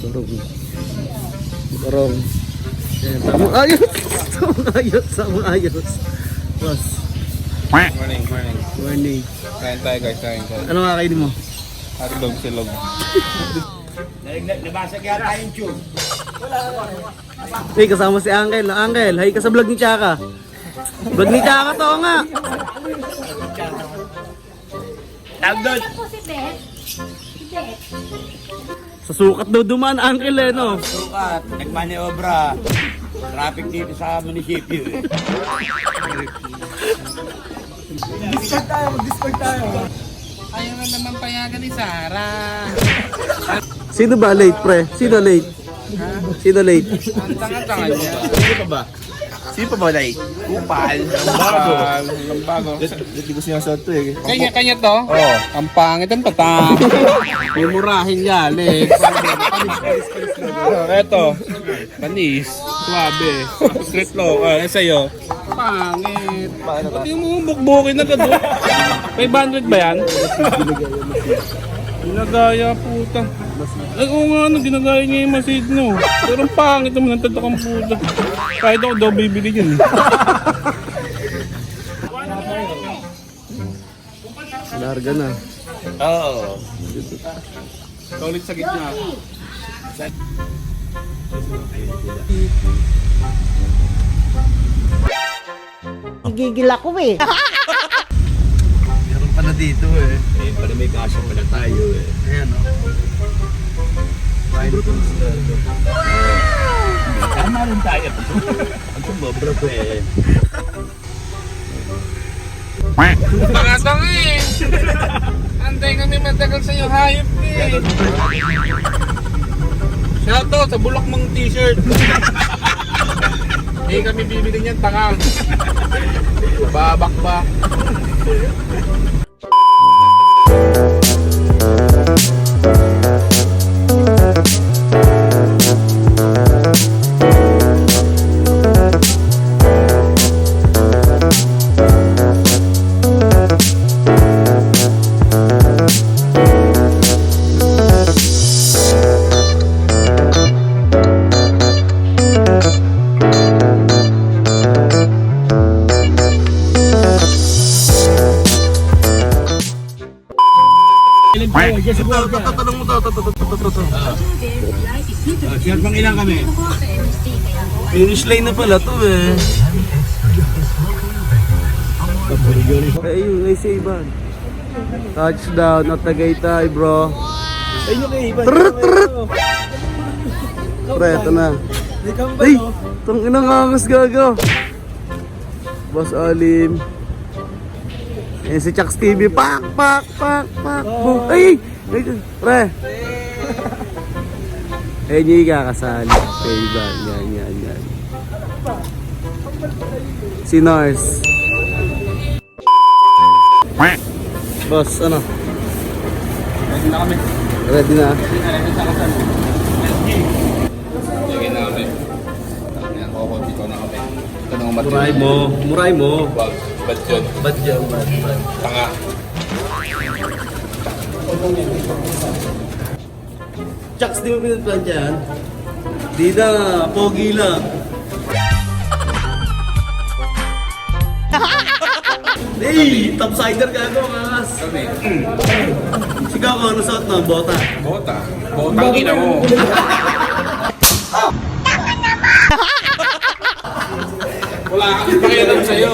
Sarong. Sarong. Tamang ayos. Tamang ayos. Tamang ayos. Boss. Morning. Morning. Kain tayo guys, kain tayo. Ano kakainin mo? Hotdog silog. Nabasag yata yung tube. Hey, kasama si Angel. Angel, hay ka sa vlog ni Chaka. Vlog ni Chaka to nga. Tagdod! Ano po si Beth? Si Beth. Sa sukat daw dumaan Angel eh, no? Sukat, nagmaniobra. Traffic dito sa munisipyo eh. Discord tayo. Ayaw na naman payagan ni Sarah. Sino ba late, pre? Sino late? Sino late? Ang tanga-tanga niya. Sino pa ba na Kupal. Lambago. Hindi ko sinasot to eh. Kanya to? Oo. Ang pangit ang patang. Mumurahin yan eh. Eto. Panis. Suwabe. Street law. Sa'yo. Pangit. Pati yung bukbukin na gado. 500 ba yan? Ginagaya puta. Ay oo nga no, ginagaya niya yung masid no. Pero ang pangit naman ang tatakang puta. Kahit ako daw bibili yun. Larga na. Oo. Kaulit sa gitna. Gigigil ako eh. Meron pala dito eh. Eh, pala may kasya pala tayo eh. Ayan o. Tama rin tayo. Ang sumobra ko eh. Pangatang eh! Antay kami matagal sa iyo, hayop eh! Shoutout sa bulak mong t-shirt! Hindi kami bibili niyan, tanga! Babak ba? Tatanong mo to. Siyempre pang ilang kami? Finish line na pala to eh. Ayun, ay si Ivan. Touchdown at Tagaytay, bro. Ayun yung kay Ivan. Trrrt, trrrt. Pre, ito na. Ay, itong inang angas gaga. Boss Alim. Ayan si Chucks TV. Pak. Boom. Ay! Pre. Ayan yung ikakasali. Kay Ivan. Yan. Si Nars. Boss, ano? Ready na kami. Ready na? Sige na kami. Ayan, kukunti ko na kami. Ito nang Muray mo. Bad yun. Bad yan, bad. Tanga. Chucks, di mo pinagplan dyan? Di na, pogi lang. Hey, topsider ka ako, kangas. Kami. Sigaw ko, ano suot na? Bota. Botang ina mo. Wala kang pakialam sa'yo.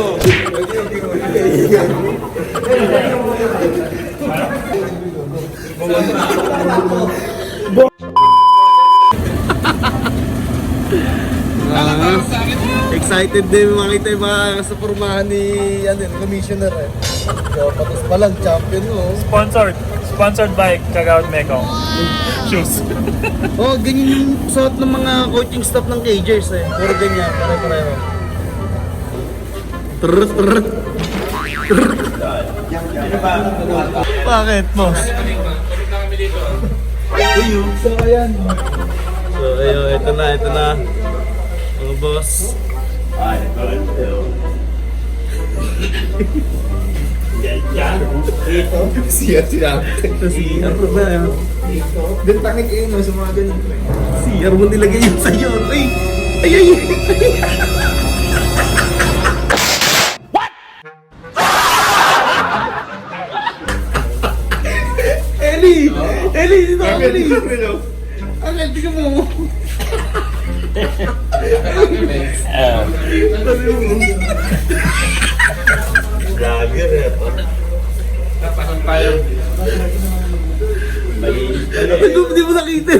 Excited din makita yung mga sa pormahan ni commissioner eh. So, patos pa lang, champion mo. Sponsored by Kagaot Mekong Shoes. Oh, ganyan yung suot ng mga coaching staff ng Cagers eh. Puro ganyan, pare-pareho. Trrrt. Bakit, boss? Ayun. So, ayun, ito na. Mga boss. Siya sinabi. CR ba yun? Doon takik eh, no, sa mga ganun. CR mo nilagay yun sa'yo. Ay! Ay! Ay! Eli! Eli! Dito ako, Eli! Angel, tingnan mo! Vlogger eh. Tapos tayo. Hindi mo nakita.